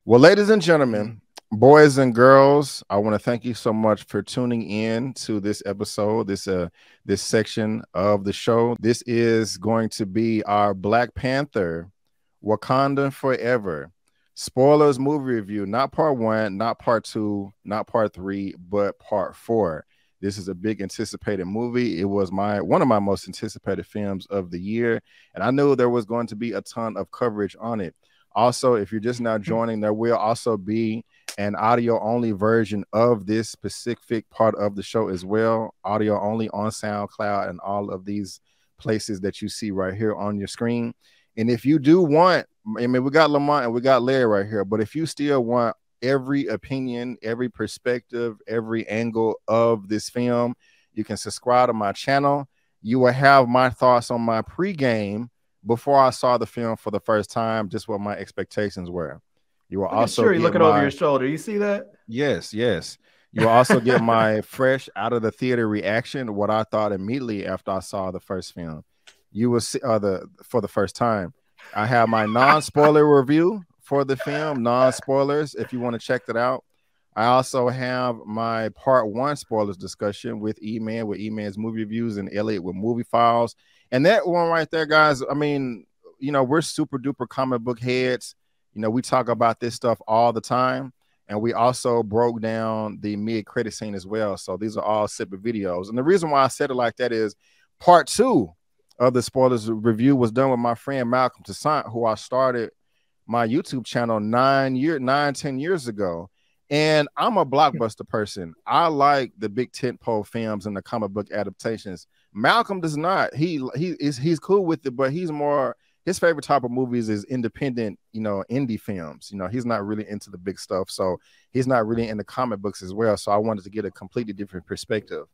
Well, ladies and gentlemen, boys and girls, I want to thank you so much for tuning in to this episode, this section of the show. This is going to be our Black Panther Wakanda Forever spoilers movie review, not part one, not part two, not part three, but part four. This is a big anticipated movie. It was one of my most anticipated films of the year, and I knew there was going to be a ton of coverage on it. Also, if you're just now joining, there will also be an audio only version of this specific part of the show as well. Audio only on SoundCloud and all of these places that you see right here on your screen. And if you do want, I mean, we got Lamont and we got Larry right here, but if you still want every opinion, every perspective, every angle of this film, you can subscribe to my channel. You will have my thoughts on my pregame before I saw the film for the first time, just what my expectations were. You will also sure, you're looking over your shoulder. You see that? Yes, yes. You will also get my fresh out of the theater reaction, what I thought immediately after I saw the first film. You will see for the first time. I have my non-spoiler review for the film, non-spoilers, if you want to check that out. I also have my part one spoilers discussion with E-Man, with E-Man's movie reviews, and Elliot with movie files. And that one right there, guys, I mean, you know, we're super duper comic book heads. You know, we talk about this stuff all the time. And we also broke down the mid-credit scene as well. So these are all separate videos. And the reason why I said it like that is part two of the spoilers review was done with my friend Malcolm Toussaint, who I started my YouTube channel 10 years ago. And I'm a blockbuster person. I like the big tentpole films and the comic book adaptations. Malcolm does not. He's cool with it, but he's more, his favorite type of movies is independent, you know, indie films. You know, he's not really into the big stuff. So he's not really into comic books as well. So I wanted to get a completely different perspective.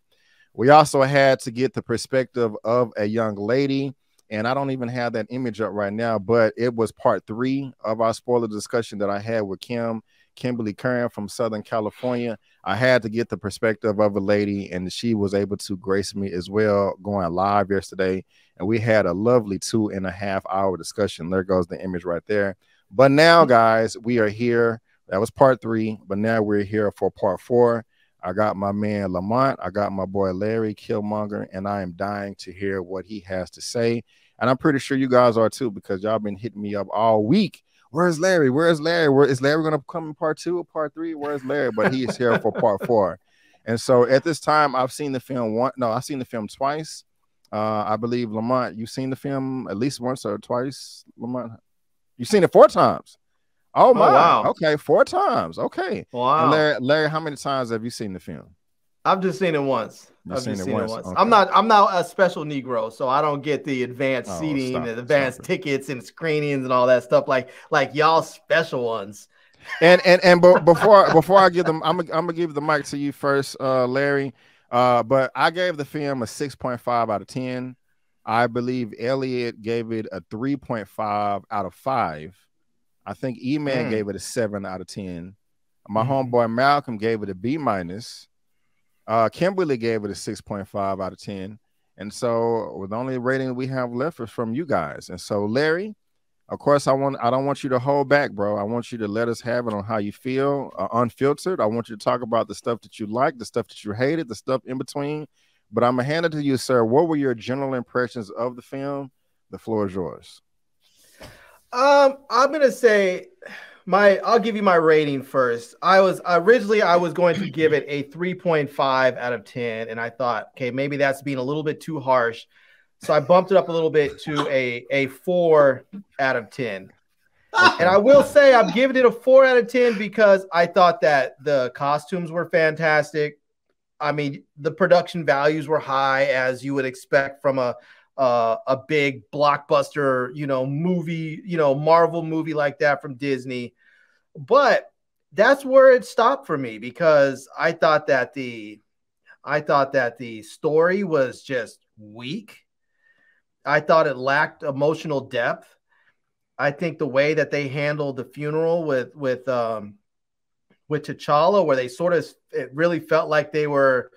We also had to get the perspective of a young lady, and I don't even have that image up right now, but it was part three of our spoiler discussion that I had with Kimberly Curran from Southern California. I had to get the perspective of a lady, and she was able to grace me as well going live yesterday. And we had a lovely 2.5-hour discussion. There goes the image right there. But now, guys, we are here. That was part three, but now we're here for part four. I got my man Lamont, I got my boy Larry Killmonger, and I am dying to hear what he has to say. And I'm pretty sure you guys are too, because y'all been hitting me up all week. Where's Larry? Where's Larry? Where is Larry going to come in part two or part three? Where's Larry? But he is here for part four. And so at this time, I've seen the film I've seen the film twice. I believe Lamont, you've seen the film at least once or twice. Lamont, you've seen it 4 times. Oh my! Oh, wow. Okay, 4 times. Okay. Wow. And Larry, how many times have you seen the film? I've just seen it once. I've just seen it once. Okay. I'm not a special Negro, so I don't get the advanced seating and advanced tickets and screenings and all that stuff like y'all special ones. And before I give them, I'm gonna give the mic to you first, Larry. But I gave the film a 6.5 out of 10. I believe Elliot gave it a 3.5 out of 5. I think E-Man gave it a 7 out of 10. My homeboy Malcolm gave it a B-. Kimberly gave it a 6.5 out of 10. And so with the only rating we have left is from you guys. And so Larry, of course, I don't want you to hold back, bro. I want you to let us have it on how you feel, unfiltered. I want you to talk about the stuff that you like, the stuff that you hated, the stuff in between. But I'm gonna hand it to you, sir. What were your general impressions of the film? The floor is yours. I'm gonna say I'll give you my rating first. I was going to give it a 3.5 out of 10, and I thought, okay, maybe that's being a little bit too harsh, so I bumped it up a little bit to a 4 out of 10. And I will say I'm giving it a 4 out of 10 because I thought that the costumes were fantastic. I mean, the production values were high, as you would expect from a big blockbuster, movie, Marvel movie like that from Disney. But that's where it stopped for me, because I thought that the story was just weak. I thought it lacked emotional depth. I think the way that they handled the funeral with T'Challa, where it really felt like they were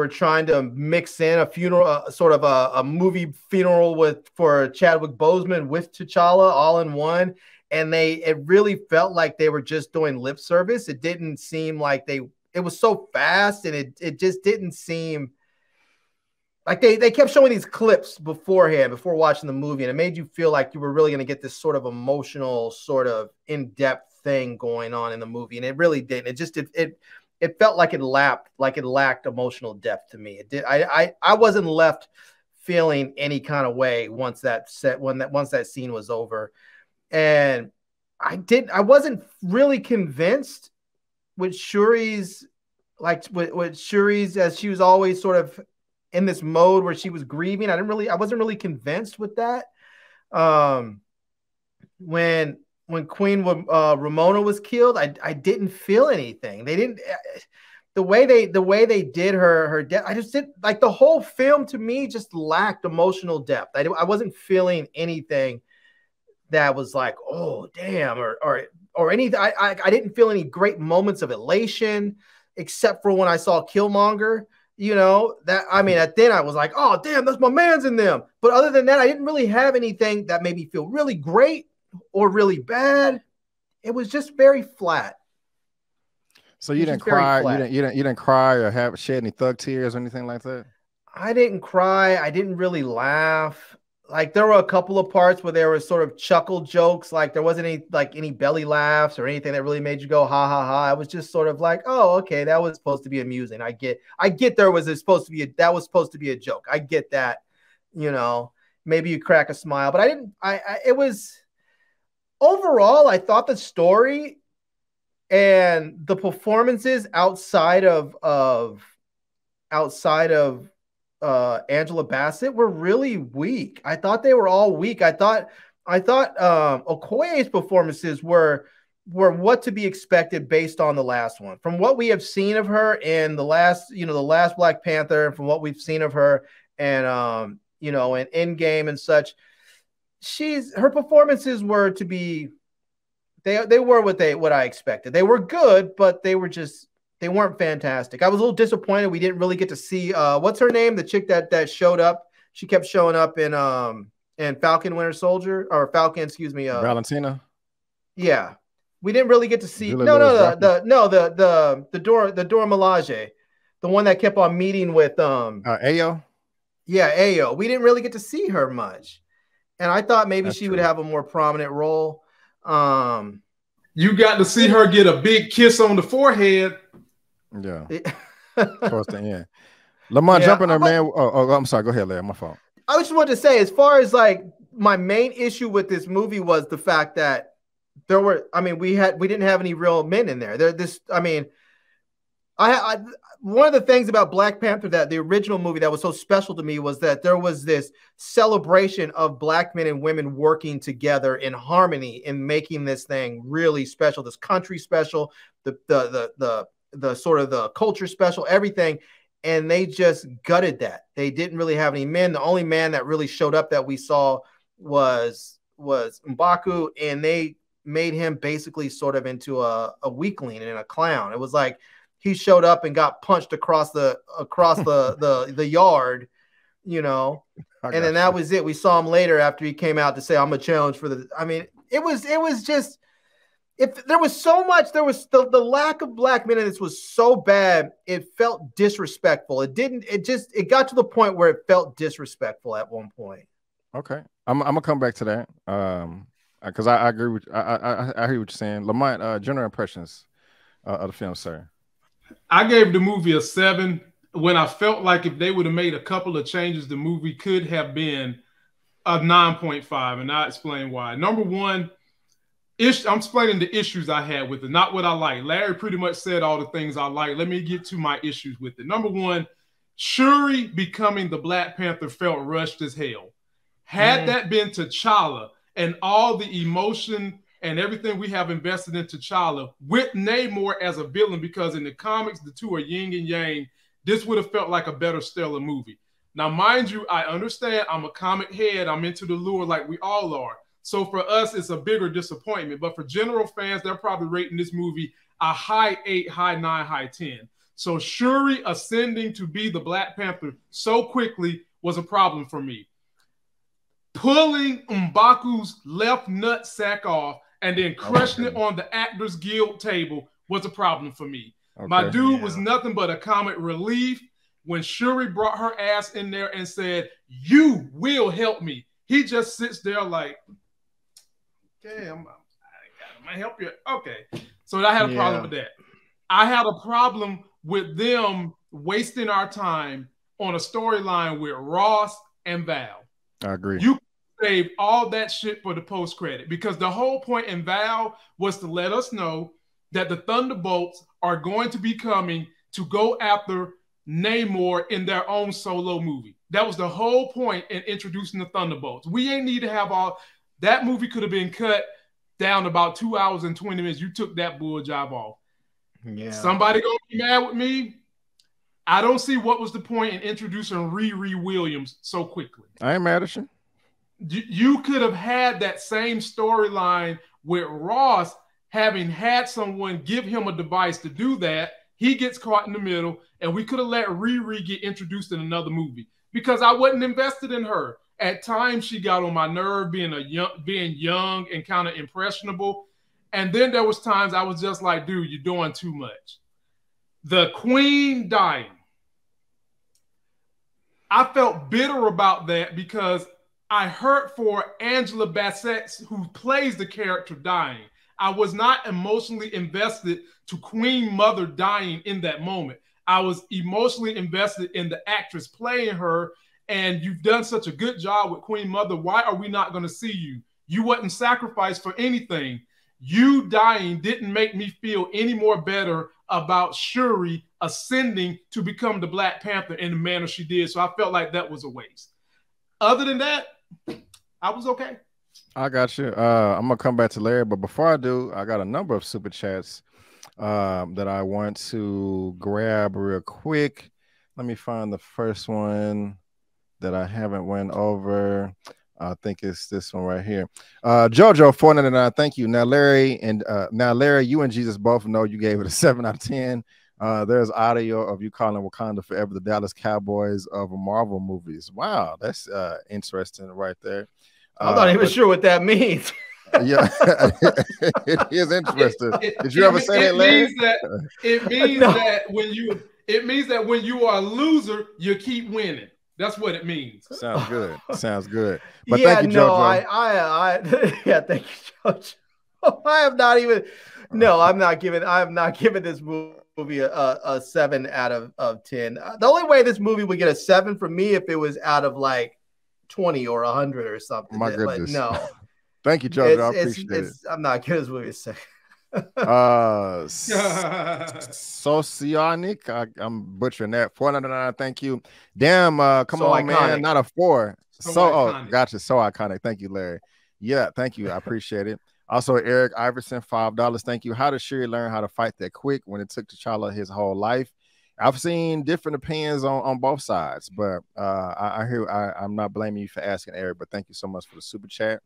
trying to mix in a funeral, sort of a movie funeral for Chadwick Boseman with T'Challa all in one. and it really felt like they were just doing lip service. It didn't seem like it was so fast, and it just didn't seem like they kept showing these clips beforehand, before watching the movie, and it made you feel like you were really going to get this sort of emotional, sort of in-depth thing going on in the movie, and it really didn't. It felt like it lacked emotional depth to me. It did. I wasn't left feeling any kind of way once that scene was over, and I wasn't really convinced with Shuri's, with Shuri's, as she was always sort of in this mode where she was grieving. I wasn't really convinced with that. When Queen Ramona was killed, I didn't feel anything. They didn't, the way they did her death. I just didn't like, the whole film to me just lacked emotional depth. I wasn't feeling anything that was like, oh damn, or anything. I didn't feel any great moments of elation, except for when I saw Killmonger. You know, then I was like, oh damn, that's my man's in them. But other than that, I didn't really have anything that made me feel really great or really bad. It was just very flat. So you didn't cry? You didn't cry or shed any thug tears or anything like that? I didn't cry. I didn't really laugh. Like, there were a couple of parts where there were sort of chuckle jokes. Like, there wasn't any belly laughs or anything that really made you go ha ha ha. I was just sort of like, oh, okay, that was supposed to be amusing. I get that was supposed to be a joke. I get that, maybe you crack a smile, but I didn't. It was overall, I thought the story and the performances outside of Angela Bassett were really weak. I thought they were all weak. I thought Okoye's performances were what to be expected based on the last one. From what we have seen of her in the last Black Panther, and from what we've seen of her and in Endgame and such, her performances were to be, they were what I expected. They were good, but they weren't fantastic. I was a little disappointed we didn't really get to see what's her name, the chick that showed up. She kept showing up in Falcon Winter Soldier, or Falcon, excuse me. Valentina. Yeah, we didn't really get to see. The Dora Milaje, the one that kept on meeting with Ayo. Yeah, Ayo. We didn't really get to see her much, and I thought maybe she would have a more prominent role. You got to see her get a big kiss on the forehead. Yeah. Towards the end. Lamont, jump in there, man. Oh, I'm sorry. Go ahead, Larry. My fault. I just wanted to say, as far as like my main issue with this movie was the fact that we didn't have any real men in there. One of the things about Black Panther, that the original movie, that was so special to me, was that there was this celebration of Black men and women working together in harmony in making this thing really special, this country special, the sort of the culture special, everything. And they just gutted that. They didn't really have any men. The only man that really showed up that we saw was M'Baku, and they made him basically sort of into a weakling and a clown. It was like he showed up and got punched across the yard, and then that was it. We saw him later after he came out to say, I'm a challenge for the, it was just, if there was so much, there was the lack of Black men in this was so bad, it felt disrespectful. It got to the point where it felt disrespectful at one point. Okay. I'm gonna come back to that. Because I agree with I hear what you're saying. Lamont, general impressions of the film, sir. I gave the movie a 7 when I felt like if they would have made a couple of changes, the movie could have been a 9.5, and I'll explain why. Number one, I'm explaining the issues I had with it, not what I like. Larry pretty much said all the things I like. Let me get to my issues with it. Number one, Shuri becoming the Black Panther felt rushed as hell. Had that been T'Challa and all the emotion and everything we have invested in T'Challa with Namor as a villain, because in the comics, the two are yin and yang, this would have felt like a better stellar movie. Now, mind you, I understand I'm a comic head. I'm into the lore like we all are. So for us, it's a bigger disappointment. But for general fans, they're probably rating this movie a high 8, high 9, high 10. So Shuri ascending to be the Black Panther so quickly was a problem for me. Pulling M'Baku's left nut sack off and then crushing it on the Actors Guild table was a problem for me. My dude was nothing but a comic relief. When Shuri brought her ass in there and said, "You will help me," he just sits there like, "Okay, I'm gonna help you." Okay, so I had a problem with that. I had a problem with them wasting our time on a storyline with Ross and Val. I agree. You save all that shit for the post credit, because the whole point in Val was to let us know that the Thunderbolts are going to be coming to go after Namor in their own solo movie. That was the whole point in introducing the Thunderbolts. We ain't need to have all that. Movie could have been cut down about 2 hours and 20 minutes. You took that bull job off. Yeah. Somebody gonna be mad with me. I don't see what was the point in introducing Riri Williams so quickly. I ain't mad at you. You could have had that same storyline with Ross having had someone give him a device to do that. He gets caught in the middle, and we could have let Riri get introduced in another movie, because I wasn't invested in her. At times, she got on my nerve being young and kind of impressionable. And then there was times I was just like, dude, you're doing too much. The Queen dying. I felt bitter about that because I hurt for Angela Bassett, who plays the character, dying. I was not emotionally invested to Queen Mother dying in that moment. I was emotionally invested in the actress playing her, and you've done such a good job with Queen Mother. Why are we not going to see you? You wasn't sacrificed for anything. You dying didn't make me feel any more better about Shuri ascending to become the Black Panther in the manner she did. So I felt like that was a waste. Other than that, I was okay. I got you. I'm gonna come back to Larry, but before I do, I got a number of super chats that I want to grab real quick. Let me find the first one that I haven't went over. I think it's this one right here. Jojo 499. Thank you. Now Larry, you and Jesus both know you gave it a 7 out of 10. There's audio of you calling Wakanda Forever the Dallas Cowboys of Marvel movies. Wow, that's interesting right there. I'm not even sure what that means. Yeah, it is interesting. Did you ever say that, Larry? It means that when you are a loser, you keep winning. That's what it means. Sounds good. Sounds good. But thank you, Jojo. Yeah, thank you, Jojo. I'm not giving this movie a 7 out of 10. The only way this movie would get a 7 from me if it was out of like 20 or 100 or something. My goodness. But no. Thank you, Jojo. I appreciate it. I'm not giving this movie a 7. Socionic, I'm butchering that. 499. Thank you. Damn, come so on, iconic. Man, not a 4. Gotcha. So iconic. Thank you, Larry. Yeah, thank you. I appreciate it. Also, Eric Iverson, $5. Thank you. How does Shuri learn how to fight that quick when it took T'Challa his whole life? I've seen different opinions on both sides, but I'm not blaming you for asking, Eric, but thank you so much for the super chat.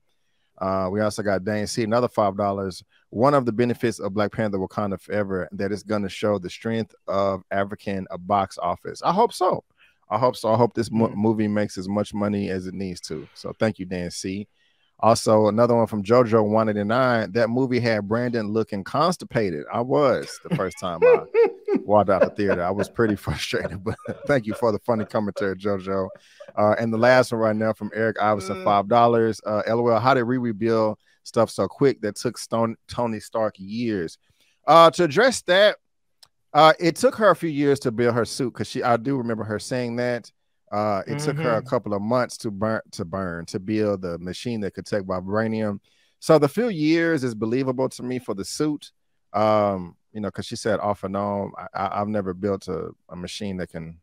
We also got Dane C, another $5. One of the benefits of Black Panther Wakanda Forever that it's going to show the strength of African box office. I hope so. I hope this movie makes as much money as it needs to. So thank you, Dan C. Also, another one from Jojo 189. That movie had Brandon looking constipated. I was the first time I walked out the theater. I was pretty frustrated, but thank you for the funny commentary, Jojo. And the last one right now from Eric Iverson, $5. LOL, how did Riri build stuff so quick that took Tony Stark years? To address that, it took her a few years to build her suit, because I do remember her saying that. It took her a couple of months to build the machine that could take vibranium. So the few years is believable to me for the suit. Because she said off and on, I've never built a machine that can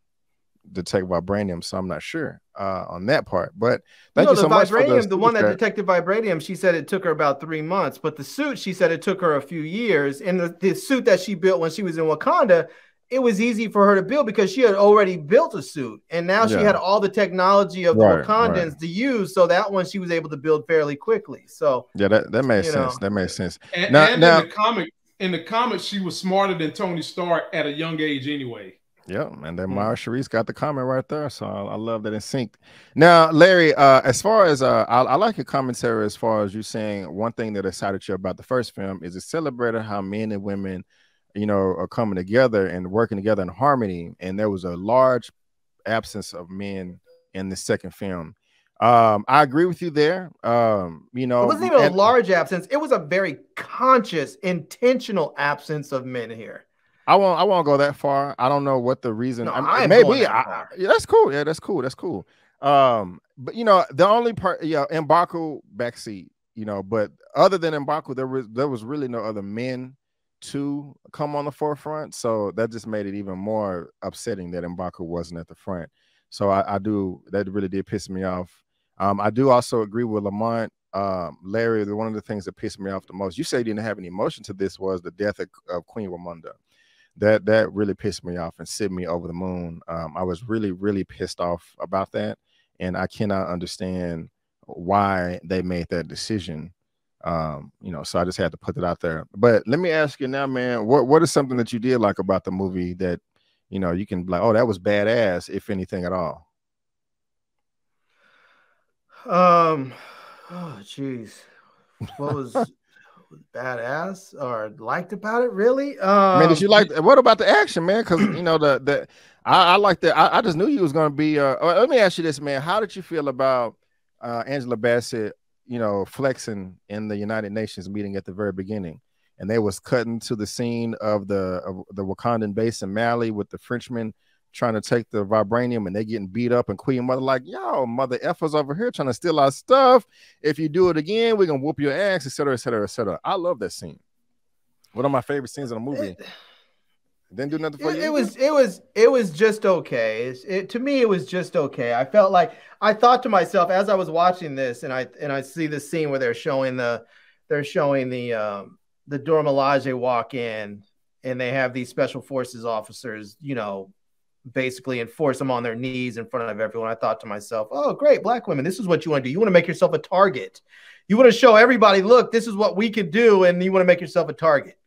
detect vibranium, so I'm not sure on that part. But thank you so much for the one that detected vibranium. She said it took her about 3 months, but the suit, she said it took her a few years. And the suit that she built when she was in Wakanda, it was easy for her to build because she had already built a suit, and now she had all the technology of the Wakandans to use. So that one she was able to build fairly quickly. So yeah, that makes sense. That makes sense. And now, in the comics, she was smarter than Tony Stark at a young age anyway. Yeah, and then Mara Sharice got the comment right there, so I love that it's synced. Now, Larry, as far as I like your commentary as far as you saying one thing that excited you about the first film is it celebrated how men and women, are coming together and working together in harmony, and there was a large absence of men in the second film. I agree with you there. It wasn't even a large absence; it was a very conscious, intentional absence of men here. I won't go that far. I don't know what the reason. No, maybe yeah, that's cool. Yeah, that's cool. That's cool. But the only part, M'Baku backseat. But other than M'Baku, there was really no other men to come on the forefront. So that just made it even more upsetting that M'Baku wasn't at the front. So that really did piss me off. I do also agree with Lamont. Larry, one of the things that pissed me off the most, you say you didn't have any emotion to this, was the death of Queen Ramonda. That really pissed me off and sent me over the moon. I was really, really pissed off about that, and I cannot understand why they made that decision. So I just had to put it out there. But let me ask you now, man, what is something that you did like about the movie that you can be like, oh, that was badass, if anything at all? Oh, jeez, what was badass or liked about it, really? Man, did you like what about the action, man? Because I like that. I just knew you was gonna be let me ask you this, man. How did you feel about Angela Bassett, flexing in the United Nations meeting at the very beginning? And they was cutting to the scene of the Wakandan base in Mali with the Frenchmen trying to take the vibranium, and they getting beat up, and Queen Mother like, yo, mother effers over here trying to steal our stuff. If you do it again, we're gonna whoop your ass, etc., etc., etc. I love that scene. One of my favorite scenes in the movie. It didn't do nothing for you. It was just okay. To me, it was just okay. I felt like I thought to myself as I was watching this, and I see the scene where they're showing the Dora Milaje walk in, and they have these special forces officers, basically enforce them on their knees in front of everyone. I thought to myself, oh, great, black women, this is what you want to do. You want to make yourself a target. You want to show everybody, look, this is what we can do, and you want to make yourself a target.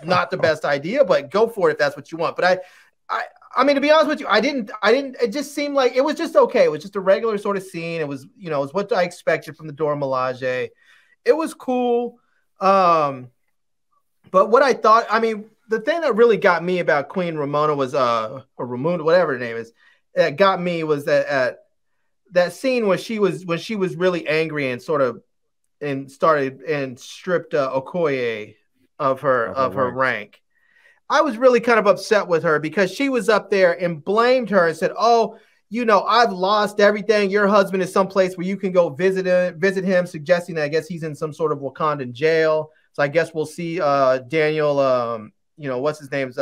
Not the best idea, but go for it if that's what you want. But I mean, to be honest with you, I didn't, it just seemed like it was just okay. It was just a regular sort of scene. It was, it was what I expected from the Dora Milaje. It was cool. But what I thought, I mean, the thing that really got me about Queen Ramona was, or Ramona, whatever her name is, that got me was that scene when she was really angry and started and stripped Okoye of her rank. I was really kind of upset with her because she was up there and blamed her and said, oh, I've lost everything. Your husband is someplace where you can go visit him, suggesting that I guess he's in some sort of Wakandan jail. So I guess we'll see Daniel, what's his name's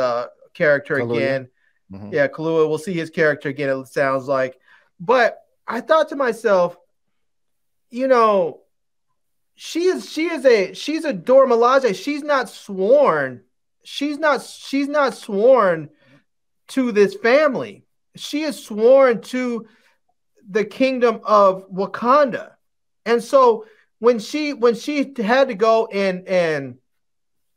character Kaluuya again. Mm-hmm. Yeah, Kaluuya. We'll see his character again, it sounds like. But I thought to myself, she's a Dora Milaje. She's not sworn. She's not sworn to this family. She is sworn to the kingdom of Wakanda. And so when she had to go and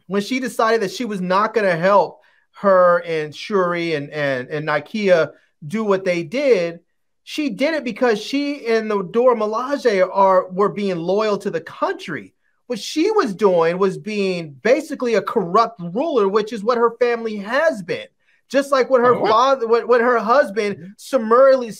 when she decided that she was not going to help her and Shuri and Nakia do what they did, she did it because she and the Dora Milaje were being loyal to the country. What she was doing was being basically a corrupt ruler, which is what her family has been. Just like when her father, when her husband summarily,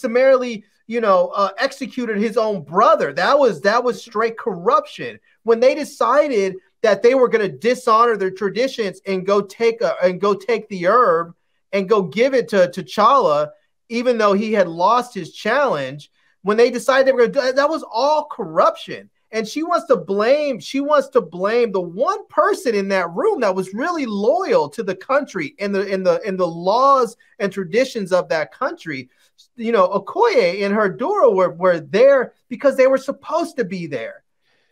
executed his own brother. That was straight corruption. When they decided that they were going to dishonor their traditions and go take the herb and go give it to T'Challa, even though he had lost his challenge, when they decided they were going to do that was all corruption. And she wants to blame the one person in that room that was really loyal to the country and the laws and traditions of that country. Okoye and her Dora were there because they were supposed to be there.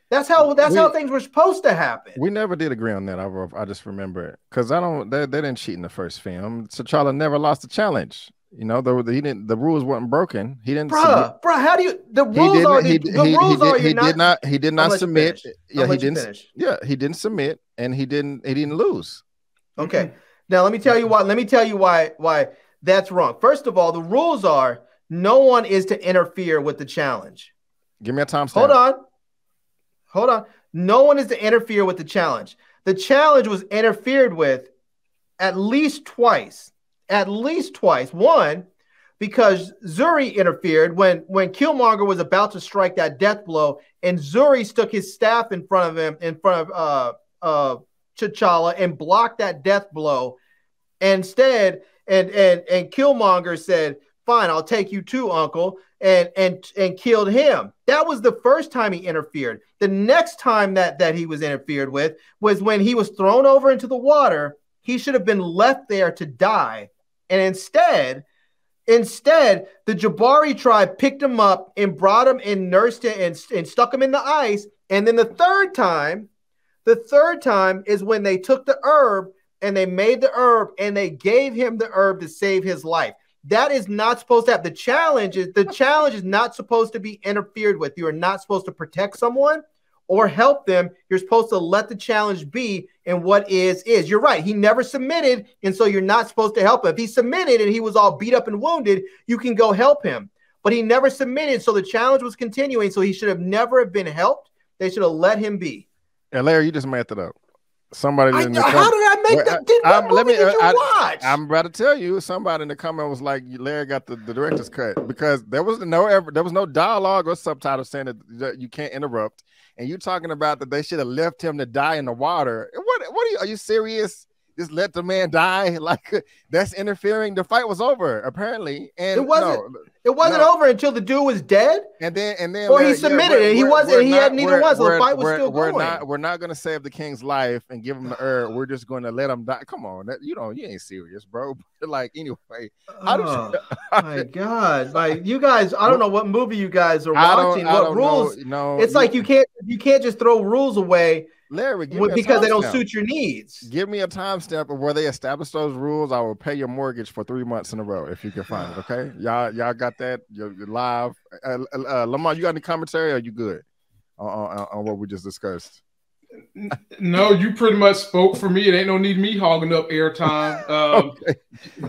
That's how things were supposed to happen. We never did agree on that. I just remember it because they didn't cheat in the first film. T'Challa never lost a challenge. The rules weren't broken. He didn't. Bruh, how do you? The rules are he did not submit. Yeah, he didn't. Yeah, he didn't submit, and he didn't lose. Okay, Now let me tell you why. Let me tell you why that's wrong. First of all, the rules are no one is to interfere with the challenge. Give me a timestamp. Hold on. No one is to interfere with the challenge. The challenge was interfered with at least twice. At least twice. One, because Zuri interfered when Killmonger was about to strike that death blow, and Zuri stuck his staff in front of him, in front of T'Challa, and blocked that death blow. Instead, and Killmonger said, "Fine, I'll take you too, Uncle," and killed him. That was the first time he interfered. The next time that he was interfered with was when he was thrown over into the water. He should have been left there to die, and instead, the Jabari tribe picked him up and brought him and nursed him and stuck him in the ice. And then the third time is when they took the herb and they made the herb and they gave him the herb to save his life. That is not supposed to happen. The challenge is not supposed to be interfered with. You are not supposed to protect someone or help them. You're supposed to let the challenge be, and what is. You're right. He never submitted, and so you're not supposed to help him. If he submitted and he was all beat up and wounded, you can go help him. But he never submitted, so the challenge was continuing, so he should have never been helped. They should have let him be. And Larry, you just made that up. Somebody how did I make that? Did you watch? I'm about to tell you. Somebody in the comment was like, "Larry got the director's cut," because there was no dialogue or subtitle saying that you can't interrupt. And you talking about that they should have left him to die in the water. What are you serious? Just let the man die? Like, that's interfering. The fight was over, apparently. And it wasn't over until the dude was dead. And then or he submitted it. He wasn't, he had neither one, so the fight was still going. We're not gonna save the king's life and give him the herb. We're just gonna let him die. Come on, you ain't serious, bro. Like, anyway. My God. Like, you guys, I don't know what movie you guys are watching. What rules? It's like you can't just throw rules away, Larry, because they don't suit your needs. Give me a timestamp of where they established those rules. I will pay your mortgage for 3 months in a row if you can find it. Okay, y'all got that? You're live. Lamar, you got any commentary? Or are you good on what we just discussed? No, you pretty much spoke for me. It ain't no need me hogging up airtime. Okay.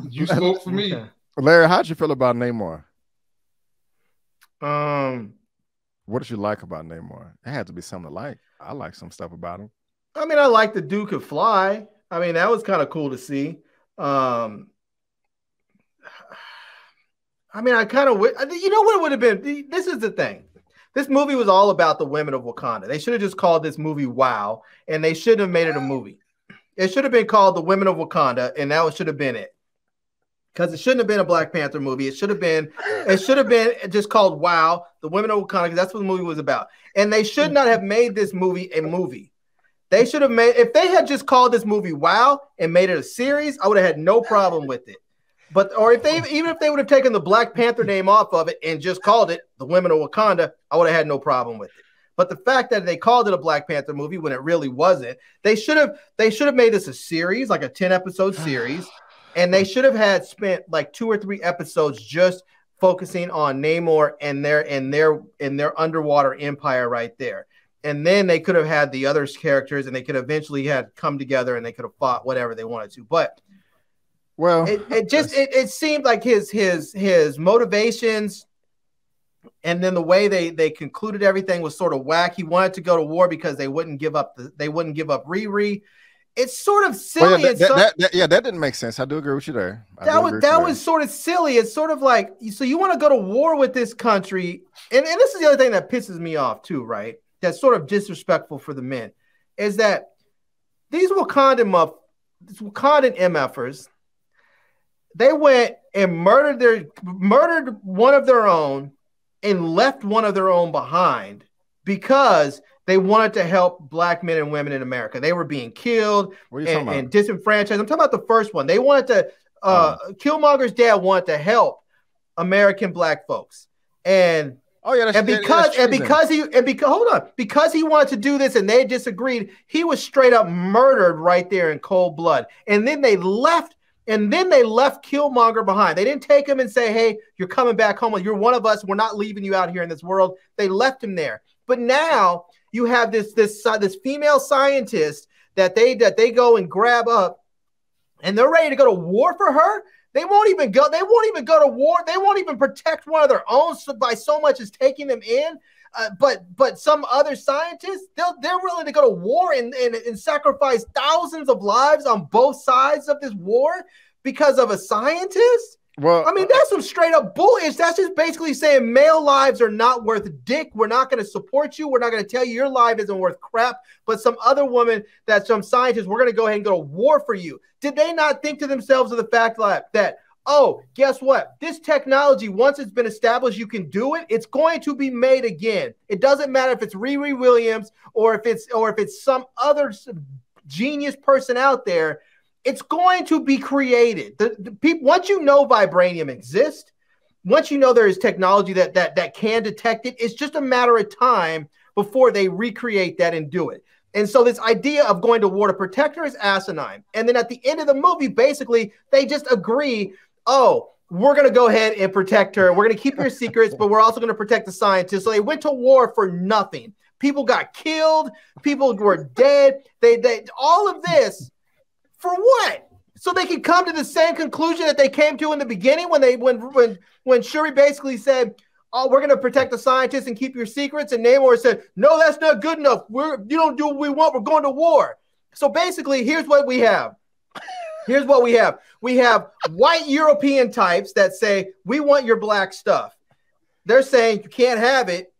You spoke for me. Larry, how'd you feel about Namor? What did you like about Namor? It had to be something to like. I like some stuff about him. I mean, I like the dude could fly. I mean, that was kind of cool to see. I mean, I kind of, you know what it would have been? This is the thing. This movie was all about the women of Wakanda. They should have just called this movie WoW, and they shouldn't have made it a movie. It should have been called The Women of Wakanda, and that should have been it. Because it shouldn't have been a Black Panther movie. It should have been just called WoW, The Women of Wakanda, because that's what the movie was about. And they should not have made this movie a movie. They should have made, if they had just called this movie WoW and made it a series, I would have had no problem with it. Even if they would have taken the Black Panther name off of it and just called it The Women of Wakanda, I would have had no problem with it. But the fact that they called it a Black Panther movie when it really wasn't, they should have made this a series, like a 10-episode series. And they should have spent like 2 or 3 episodes just focusing on Namor and their underwater empire right there. And then they could have had the other characters, and they could eventually had come together, and they could have fought whatever they wanted to. But it seemed like his motivations, and then the way they concluded everything was sort of whack. He wanted to go to war because they wouldn't give up Riri. It's sort of silly. That didn't make sense. I do agree with you there. That was sort of silly. It's sort of like, so you want to go to war with this country, and this is the other thing that pisses me off too, right? That's sort of disrespectful for the men, is that these Wakandan MFers, they went and murdered one of their own and left one of their own behind because they wanted to help Black men and women in America. They were being killed and disenfranchised. I'm talking about the first one. They wanted to, Killmonger's dad wanted to help American Black folks. And because he wanted to do this and they disagreed, he was straight up murdered right there in cold blood. And then they left Killmonger behind. They didn't take him and say, "Hey, you're coming back home. You're one of us. We're not leaving you out here in this world." They left him there. But now you have this female scientist that they go and grab up and they're ready to go to war for her. They won't even go. They won't even go to war. They won't even protect one of their own by so much as taking them in. But some other scientists, they're willing to go to war and sacrifice thousands of lives on both sides of this war because of a scientist. Well, I mean, that's some straight up bullish. That's just basically saying male lives are not worth dick. We're not going to support you. We're not going to tell you your life isn't worth crap. But some other woman, that's some scientist, we're going to go ahead and go to war for you. Did they not think to themselves of the fact that, oh, guess what? This technology, once it's been established, you can do it. It's going to be made again. It doesn't matter if it's Riri Williams or if it's some other genius person out there. It's going to be created. The people, once you know vibranium exists, once you know there is technology that can detect it, it's just a matter of time before they recreate that and do it. And so this idea of going to war to protect her is asinine. And then at the end of the movie, basically, they just agree, oh, we're going to go ahead and protect her. We're going to keep your secrets, but we're also going to protect the scientists. So they went to war for nothing. People got killed. People were dead. They all of this. For what? So they could come to the same conclusion that they came to in the beginning when Shuri basically said, "Oh, we're going to protect the scientists and keep your secrets," and Namor said, "No, that's not good enough. You don't do what we want. We're going to war." So basically, here's what we have. Here's what we have. We have white European types that say, "We want your black stuff." They're saying you can't have it.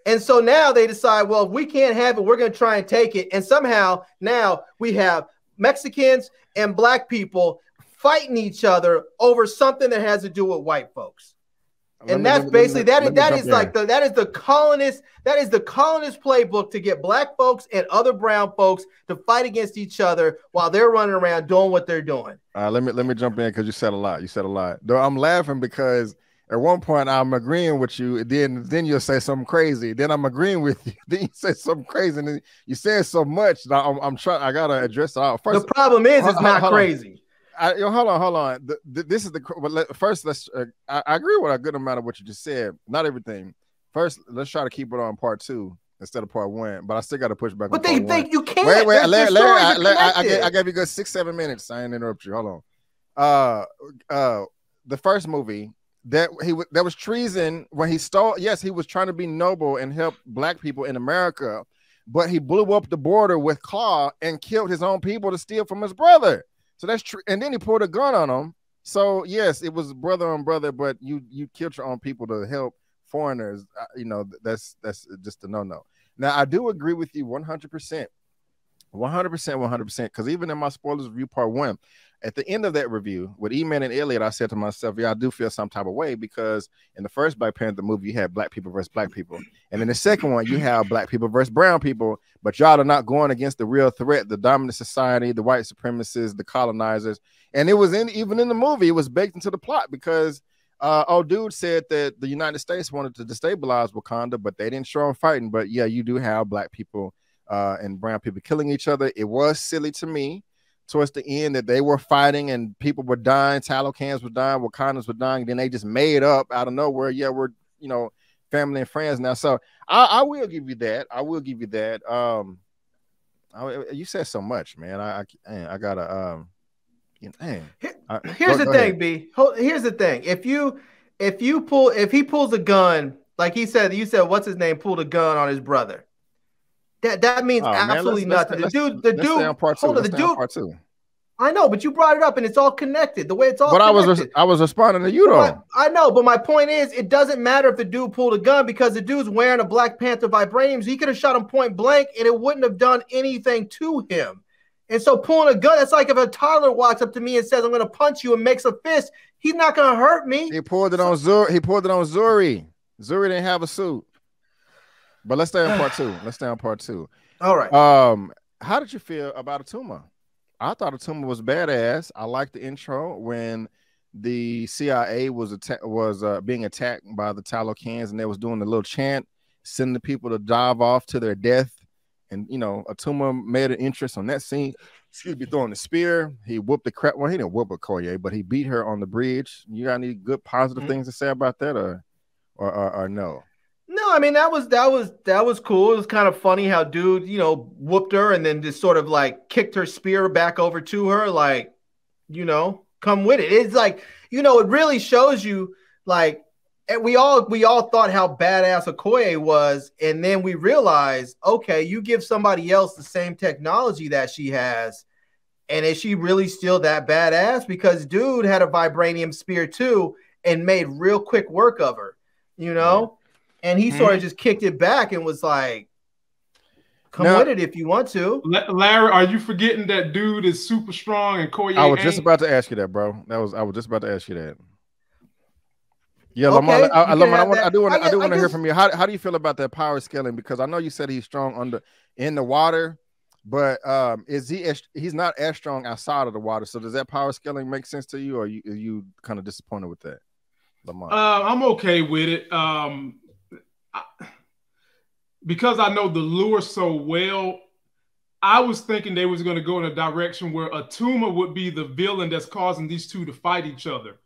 And so now they decide, well, if we can't have it, we're going to try and take it. And somehow now we have Mexicans and black people fighting each other over something that has to do with white folks. And that's basically that is the colonist playbook to get black folks and other brown folks to fight against each other while they're running around doing what they're doing. Let me jump in because you said a lot. Though I'm laughing because at one point I'm agreeing with you, then you'll say something crazy. Then I'm agreeing with you. Then you say something crazy, and then you say so much that I'm trying. I gotta address it all. First, the problem is it's not crazy. Hold on. This is first. I agree with a good amount of what you just said. Not everything. First, let's try to keep it on part 2 instead of part 1. But I still got to push back. But they think you can't. Wait. I gave you a good 6-7 minutes. I didn't interrupt you. Hold on. The first movie. That was treason when he stole. Yes, he was trying to be noble and help black people in America, but he blew up the border with Claw and killed his own people to steal from his brother. So that's true. And then he pulled a gun on him. So yes, it was brother on brother, but you killed your own people to help foreigners. That's just a no. Now I do agree with you 100%. 100%. Because even in my spoilers review part 1. At the end of that review with E-Man and Elliot, I said to myself, yeah, I do feel some type of way because in the first Black Panther movie, you had black people versus black people. And in the second one, you have black people versus brown people, but y'all are not going against the real threat, the dominant society, the white supremacists, the colonizers. And it was even in the movie, it was baked into the plot because old dude said that the United States wanted to destabilize Wakanda, but they didn't show them fighting. But yeah, you do have black people and brown people killing each other. It was silly to me towards the end that they were fighting and people were dying, Talocans were dying, Wakandans were dying, and then they just made up out of nowhere, yeah, we're family and friends now. So I will give you that. You said so much, man. I gotta here's the thing, B. Here's the thing. If he pulls a gun, like you said, what's his name, pulled a gun on his brother. That means absolutely nothing. The dude. I know, but you brought it up, and it's all connected. The way it's all. But connected. I was responding to you though. I know, but my point is, it doesn't matter if the dude pulled a gun because the dude's wearing a Black Panther vibranium. So he could have shot him point blank, and it wouldn't have done anything to him. And so pulling a gun, it's like if a toddler walks up to me and says, "I'm going to punch you," and makes a fist. He's not going to hurt me. He pulled it on Zuri. Zuri didn't have a suit. But let's stay on part two. All right. How did you feel about Atuma? I thought Atuma was badass. I liked the intro when the CIA was being attacked by the Talocans, and they was doing the little chant, sending the people to dive off to their death. And Atuma made an interest on that scene. Excuse me, throwing the spear. He whooped the crap. Well, he didn't whoop Okoye, but he beat her on the bridge. You got any good positive things to say about that, or no? No, I mean that was cool. It was kind of funny how dude, whooped her and then just sort of like kicked her spear back over to her. Like, come with it. It's like, it really shows you, like, and we all thought how badass Okoye was, and then we realized, okay, you give somebody else the same technology that she has, and is she really still that badass? Because dude had a vibranium spear too and made real quick work of her, and he sort of just kicked it back and was like, come with it if you want to. Larry, are you forgetting that dude is super strong and Okoye? I was just about to ask you that, bro. I was just about to ask you that. Yeah, okay, Lamont, I do want to hear from you. How do you feel about that power scaling? Because I know you said he's strong in the water, but he's not as strong outside of the water. So does that power scaling make sense to you, or are you kind of disappointed with that, Lamont? I'm okay with it. Because I know the lure so well, I was thinking they was going to go in a direction where Attuma would be the villain that's causing these two to fight each other.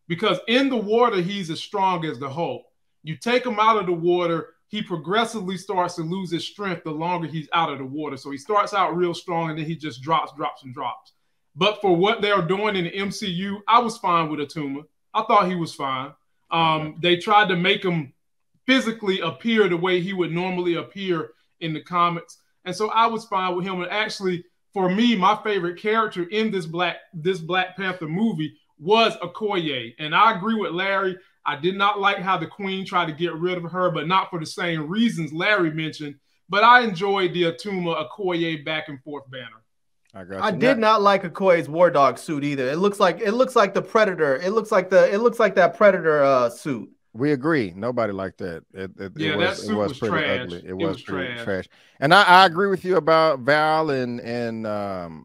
Because in the water, he's as strong as the Hulk. You take him out of the water, he progressively starts to lose his strength the longer he's out of the water. So he starts out real strong, and then he just drops. But for what they're doing in the MCU, I was fine with Attuma. I thought he was fine. They tried to make him physically appear the way he would normally appear in the comics. And so I was fine with him. And actually, for me, my favorite character in this Black Panther movie was Okoye. And I agree with Larry. I did not like how the Queen tried to get rid of her, but not for the same reasons Larry mentioned. But I enjoyed the Attuma Okoye back and forth banner. I did not like Okoye's War Dog suit either. It looks like the Predator. It looks like that Predator suit. We agree. Nobody liked that. It was pretty trash. Ugly. It was pretty trash. And I agree with you about Val and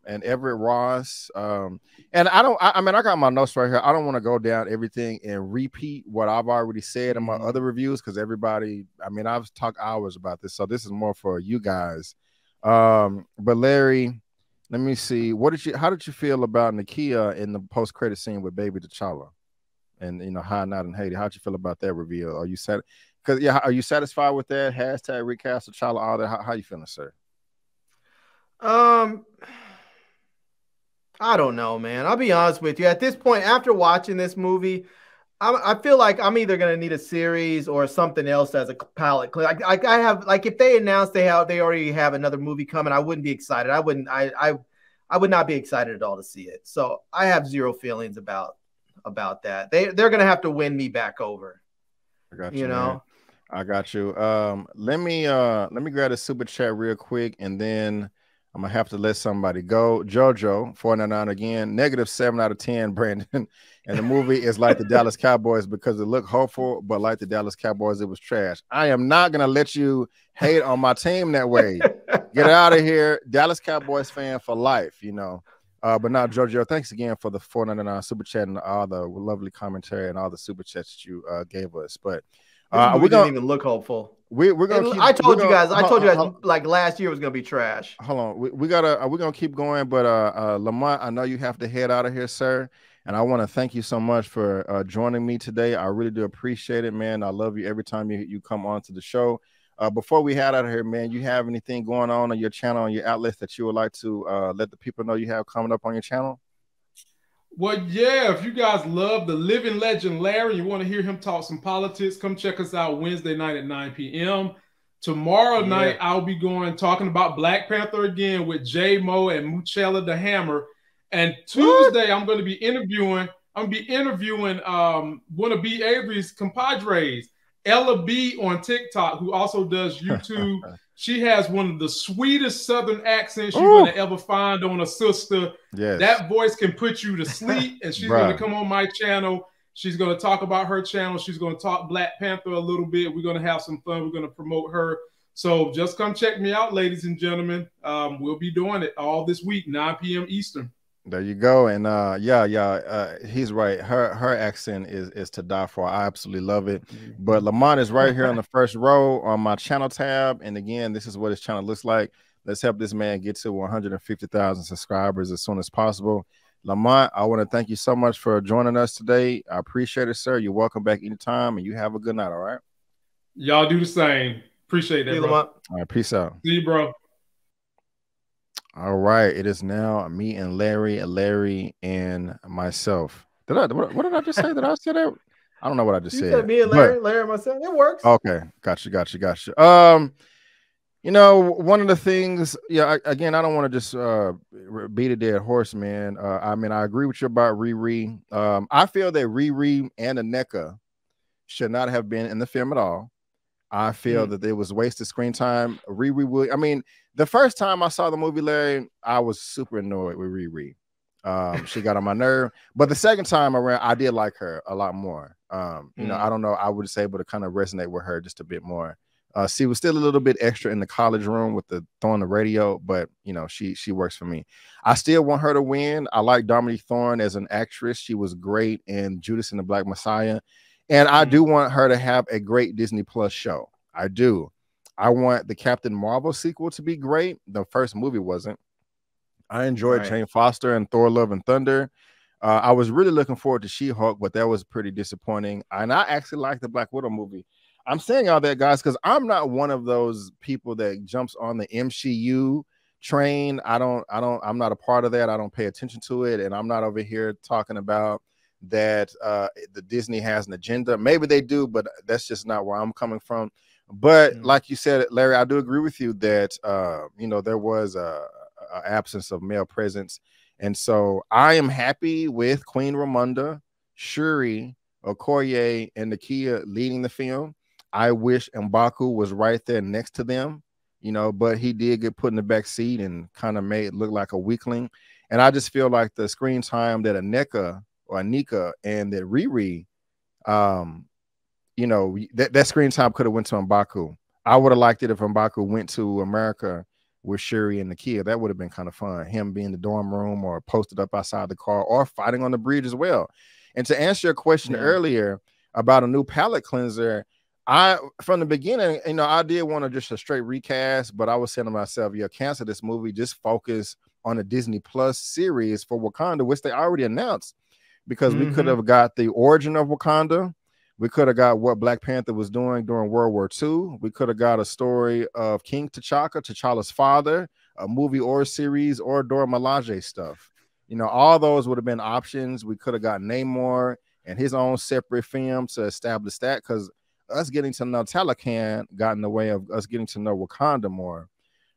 Everett Ross. And I got my notes right here. I don't want to go down everything and repeat what I've already said in my other reviews, because everybody, I've talked hours about this, so this is more for you guys. But Larry, let me see. How did you feel about Nakia in the post-credit scene with Baby T'Challa? And High Not in Haiti. How'd you feel about that reveal? Are you are you satisfied with that? Hashtag recast T'Challa, all that. How you feeling, sir? I don't know, man. I'll be honest with you. At this point, after watching this movie, I feel like I'm either gonna need a series or something else as a palette. I have, like, if they announced they already have another movie coming, I wouldn't be excited. I would not be excited at all to see it. So I have zero feelings about that. They're gonna have to win me back over. I got you. Man. I got you. Let me grab a super chat real quick, and then I'm gonna have to let somebody go. Jojo 499 again, -7 out of 10. Brandon, and the movie is like the Dallas Cowboys because it looked hopeful, but like the Dallas Cowboys, it was trash. I am not gonna let you hate on my team that way. Get out of here, Dallas Cowboys fan for life. But now, Giorgio, thanks again for the $4.99 super chat and all the lovely commentary and all the super chats that you gave us. But we didn't even look hopeful. We're gonna. I told you guys like last year was gonna be trash. Hold on, we're gonna keep going. But Lamont, I know you have to head out of here, sir. And I want to thank you so much for joining me today. I really do appreciate it, man. I love you every time you come on to the show. Before we head out of here, man, you have anything going on your channel, on your outlets that you would like to let the people know you have coming up on your channel? Well, yeah, if you guys love the living legend Larry, you want to hear him talk some politics, come check us out Wednesday night at 9 p.m. Tomorrow night, I'll be talking about Black Panther again with J Mo and Muchella the Hammer. And Tuesday, I'm going to be interviewing one of B. Avery's compadres, Ella B on TikTok, who also does YouTube. She has one of the sweetest Southern accents you're going to ever find on a sister. Yes. That voice can put you to sleep, and she's going to come on my channel. She's going to talk about her channel. She's going to talk Black Panther a little bit. We're going to have some fun. We're going to promote her. So just come check me out, ladies and gentlemen. We'll be doing it all this week, 9 p.m. Eastern. There you go. And he's right. Her accent is to die for. I absolutely love it. But Lamont is right here on the first row on my channel tab. And again, this is what his channel looks like. Let's help this man get to 150,000 subscribers as soon as possible. Lamont, I want to thank you so much for joining us today. I appreciate it, sir. You're welcome back anytime, and you have a good night, all right? Y'all do the same. Appreciate that, bro. All right, peace out. See you, bro. All right, it is now me and Larry and myself. What did I just say? Did I say that? I don't know what I just You said said, me and but Larry and myself. It works. okay, gotcha. One of the things, yeah, again, I don't want to just beat a dead horse, man. I mean, I agree with you about Riri. I feel that Riri and Aneka should not have been in the film at all. I feel that it was wasted screen time. Riri would, I mean, the first time I saw the movie, Larry, I was super annoyed with Riri. She got on my nerve, but the second time around, I did like her a lot more. I don't know, I was able to kind of resonate with her just a bit more. She was still a little bit extra in the college room with the throwing the radio, but she works for me. I still want her to win. I like Dominique Thorne as an actress. She was great in Judas and the Black Messiah. And I do want her to have a great Disney Plus show. I do. I want the Captain Marvel sequel to be great. The first movie wasn't. I enjoyed Jane Foster and Thor Love and Thunder. I was really looking forward to She-Hulk, but that was pretty disappointing. And I actually like the Black Widow movie. I'm saying all that, guys, because I'm not one of those people that jumps on the MCU train. I'm not a part of that. I don't pay attention to it. And I'm not over here talking about that the Disney has an agenda. Maybe they do, but that's just not where I'm coming from. But like you said, Larry, I do agree with you that there was a absence of male presence, and so I am happy with Queen Ramonda, Shuri, Okoye, and Nakia leading the film. I wish M'Baku was right there next to them, but he did get put in the back seat and kind of made it look like a weakling. And I just feel like the screen time that Anika and that Riri, that screen time could have went to M'Baku. I would have liked it if M'Baku went to America with Shuri and Nakia. That would have been kind of fun. Him being in the dorm room or posted up outside the car or fighting on the bridge as well. And to answer your question earlier about a new palette cleanser, from the beginning, I did want to just a straight recast, but I was saying to myself, cancel this movie, just focus on a Disney Plus series for Wakanda, which they already announced, because we could have got the origin of Wakanda. We could have got what Black Panther was doing during World War II. We could have got a story of King T'Chaka, T'Challa's father, a movie or a series, or Dora Milaje stuff. All those would have been options. We could have got Namor and his own separate film to establish that, because us getting to know Talokan got in the way of us getting to know Wakanda more.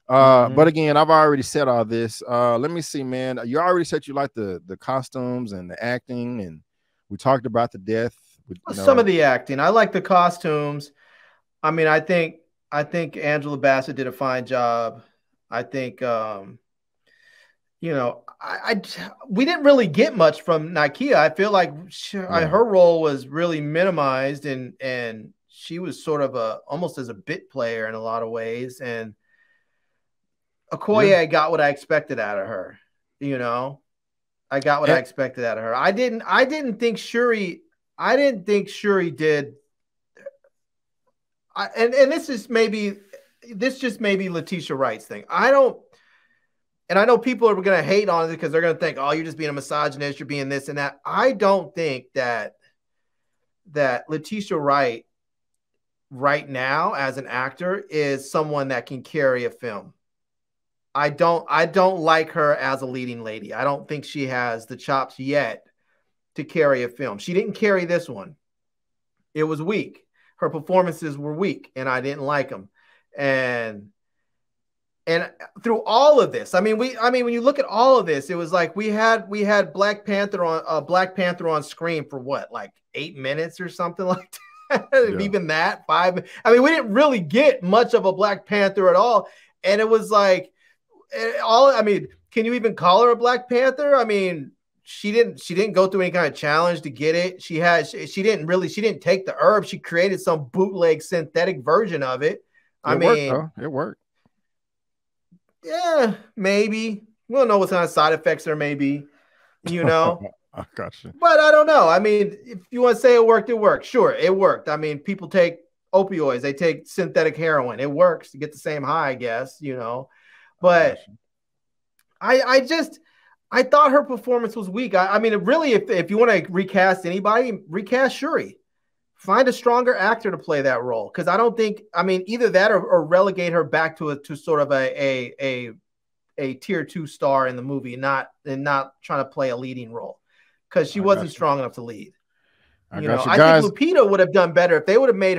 But again, I've already said all this. Let me see, man. You already said you like the costumes and the acting, and we talked about the death. Some of the acting. I like the costumes. I mean, I think Angela Bassett did a fine job. I think we didn't really get much from Nakia. I feel like her role was really minimized, and she was sort of almost as a bit player in a lot of ways. And Okoye, I got what I expected out of her. I got what I expected out of her. I didn't think Shuri did. And this just may be Letitia Wright's thing. And I know people are going to hate on it because they're going to think, oh, you're just being a misogynist, you're being this and that. I don't think that Letitia Wright right now as an actor is someone that can carry a film. I don't like her as a leading lady. I don't think she has the chops yet to carry a film. She didn't carry this one. It was weak. Her performances were weak, and I didn't like them. And through all of this, when you look at all of this, it was like we had Black Panther on screen for what, like 8 minutes or something like that. Yeah. Even that 5. We didn't really get much of a Black Panther at all. And it was like can you even call her a Black Panther? She didn't go through any kind of challenge to get it. She didn't take the herb. She created some bootleg synthetic version of it. It worked. Yeah, maybe. We don't know what kind of side effects there may be, I gotcha. But I don't know. If you want to say it worked, it worked. Sure, it worked. People take opioids. They take synthetic heroin. It works to get the same high, I guess, But I thought her performance was weak. Really, if you want to recast anybody, recast Shuri. Find a stronger actor to play that role, because I don't think either that or relegate her back to sort of a a tier 2 star in the movie, not trying to play a leading role because she wasn't strong enough to lead. I think Lupita would have done better if they would have made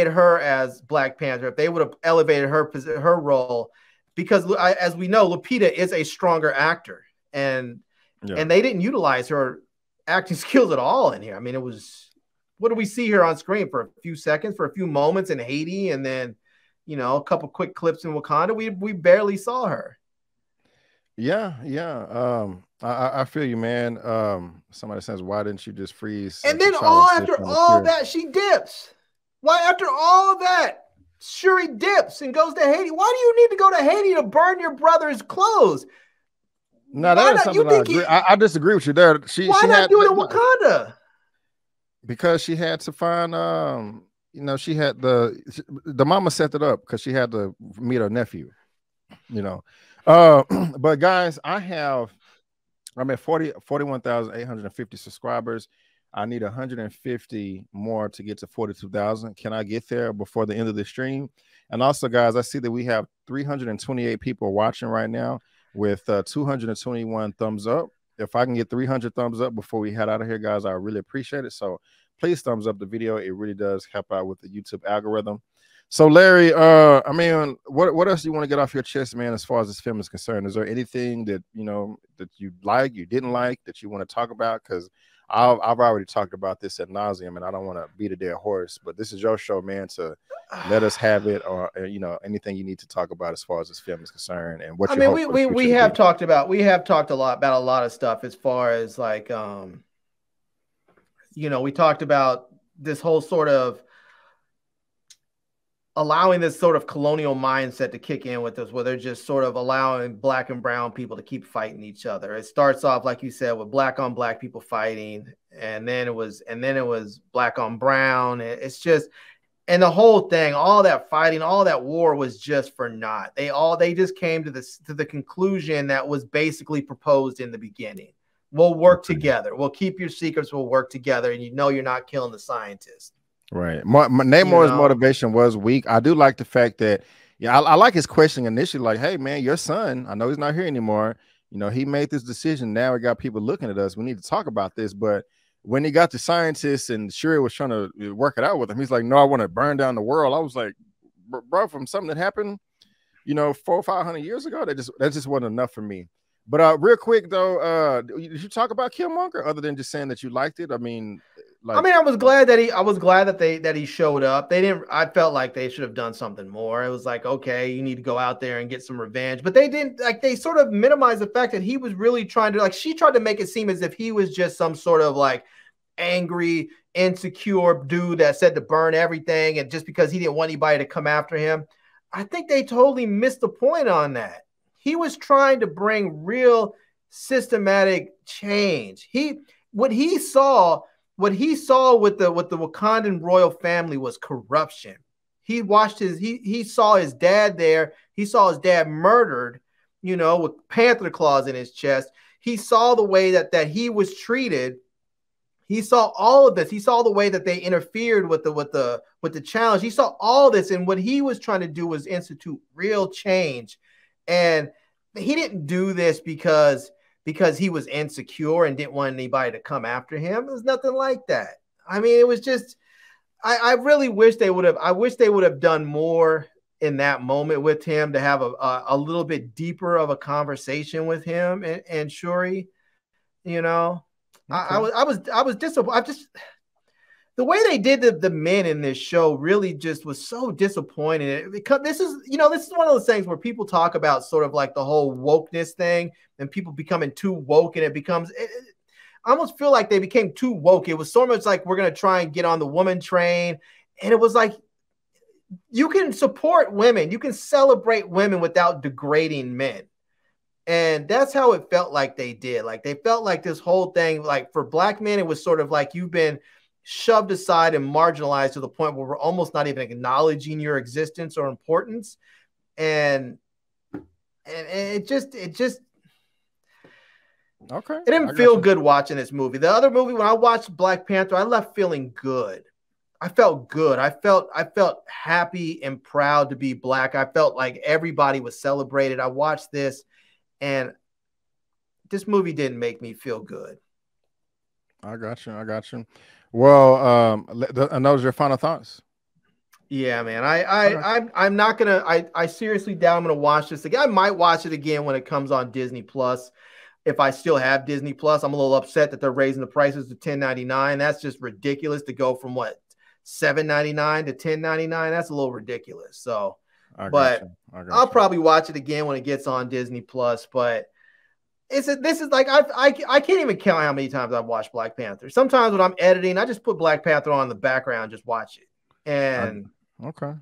her as Black Panther, if they would have elevated her role, because as we know, Lupita is a stronger actor, and they didn't utilize her acting skills at all in here. I mean, it was, what do we see here on screen for a few seconds, for a few moments in Haiti, and then, a couple quick clips in Wakanda? We barely saw her. Yeah. I feel you, man. Somebody says, why didn't you just freeze? And then after all that, she dips. Why, after all of that, Shuri dips and goes to Haiti? Why do you need to go to Haiti to burn your brother's clothes? No, that is something I agree. I disagree with you there. Why not do it in Wakanda? Because she had to find, she had the mama set it up because she had to meet her nephew, But guys, I'm at 41,850 subscribers. I need 150 more to get to 42,000. Can I get there before the end of the stream? And also, guys, I see that we have 328 people watching right now with 221 thumbs up. If I can get 300 thumbs up before we head out of here, guys, I really appreciate it. So please thumbs up the video. It really does help out with the YouTube algorithm. So Larry, what else do you want to get off your chest, man, as far as this film is concerned? Is there anything that, that you like, you didn't like, that you want to talk about? Because I've already talked about this ad nauseum, and I don't want to beat a dead horse, but this is your show, man, to let us have it, or anything you need to talk about as far as this film is concerned, and what we have talked a lot about a lot of stuff as far as like we talked about this whole sort of allowing this sort of colonial mindset to kick in with us, where they're just sort of allowing Black and brown people to keep fighting each other. It starts off, like you said, with Black on Black people fighting, and then it was Black on brown. It's just, and the whole thing, all that fighting, all that war was just for naught. They just came to the conclusion that was basically proposed in the beginning. We'll work together. We'll keep your secrets. We'll work together, and you're not killing the scientists. Right. Namor's motivation was weak. I do like the fact that, I like his question initially, like, hey, man, your son, I know he's not here anymore. He made this decision. Now we got people looking at us. We need to talk about this. But when he got the scientists and Shuri was trying to work it out with him, he's like, no, I want to burn down the world. I was like, bro, from something that happened, 400 or 500 years ago, that just wasn't enough for me. But real quick though, did you talk about Killmonger other than just saying that you liked it? I was glad that he showed up. I felt like they should have done something more. It was like, okay, you need to go out there and get some revenge. But they didn't, like, they sort of minimized the fact that he was really trying to, like, she tried to make it seem as if he was just some sort of like angry, insecure dude that said to burn everything, and just because he didn't want anybody to come after him. I think they totally missed the point on that. He was trying to bring real systematic change. What he saw with the Wakandan royal family was corruption. He saw his dad there. He saw his dad murdered, with panther claws in his chest. He saw the way that he was treated. He saw all of this. He saw the way that they interfered with the challenge. He saw all this, and what he was trying to do was institute real change. And he didn't do this because he was insecure and didn't want anybody to come after him. It was nothing like that. I mean, it was just, I really wish they would have done more in that moment with him, to have a little bit deeper of a conversation with him and Shuri. Okay. I was disappointed. The way they did the men in this show really just was so disappointing. Because this is one of those things where people talk about sort of like the whole wokeness thing, and people becoming too woke, and I almost feel like they became too woke. It was so much like, we're going to try and get on the woman train. And it was like, you can support women, you can celebrate women without degrading men. And that's how it felt like they did. Like, they felt like this whole thing, like, for Black men, it was sort of like you've been shoved aside and marginalized to the point where we're almost not even acknowledging your existence or importance. And it just okay. It didn't feel good watching this movie. The other movie, when I watched Black Panther, I left feeling good. I felt good. I felt happy and proud to be Black. I felt like everybody was celebrated. I watched this, and this movie didn't make me feel good. I got you. Well, and those are your final thoughts. Yeah, man. I'm not gonna. I seriously doubt I'm gonna watch this again. I might watch it again when it comes on Disney Plus. If I still have Disney Plus, I'm a little upset that they're raising the prices to $10.99. That's just ridiculous to go from what $7.99 to $10.99. That's a little ridiculous. So, I'll probably watch it again when it gets on Disney Plus. But this is like I can't even count how many times I've watched Black Panther. Sometimes when I'm editing, I just put Black Panther on in the background, just watch it. And okay,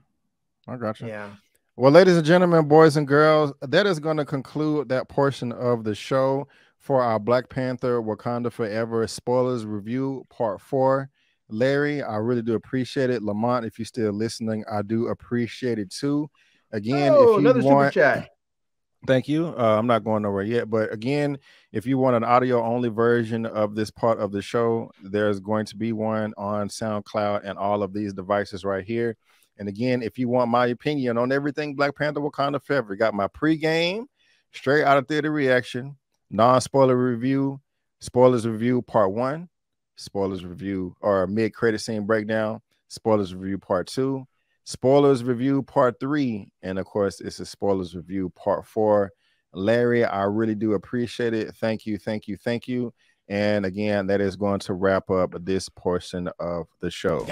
I got you. Yeah. Well, ladies and gentlemen, boys and girls, that is going to conclude that portion of the show for our Black Panther Wakanda Forever spoilers review part 4. Larry, I really do appreciate it. Lamont, if you're still listening, I do appreciate it too. Again, if you another want, super chat. Thank you. I'm not going nowhere yet, but again, if you want an audio only version of this part of the show, there's going to be one on SoundCloud and all of these devices right here. And again, if you want my opinion on everything Black Panther Wakanda Forever, got my pregame, straight out of theater reaction, non-spoiler review, spoilers review part 1, spoilers review or mid-credit scene breakdown, spoilers review part 2, spoilers review part 3, and of course, it's a spoilers review part 4. Larry, I really do appreciate it. Thank you. And again, that is going to wrap up this portion of the show.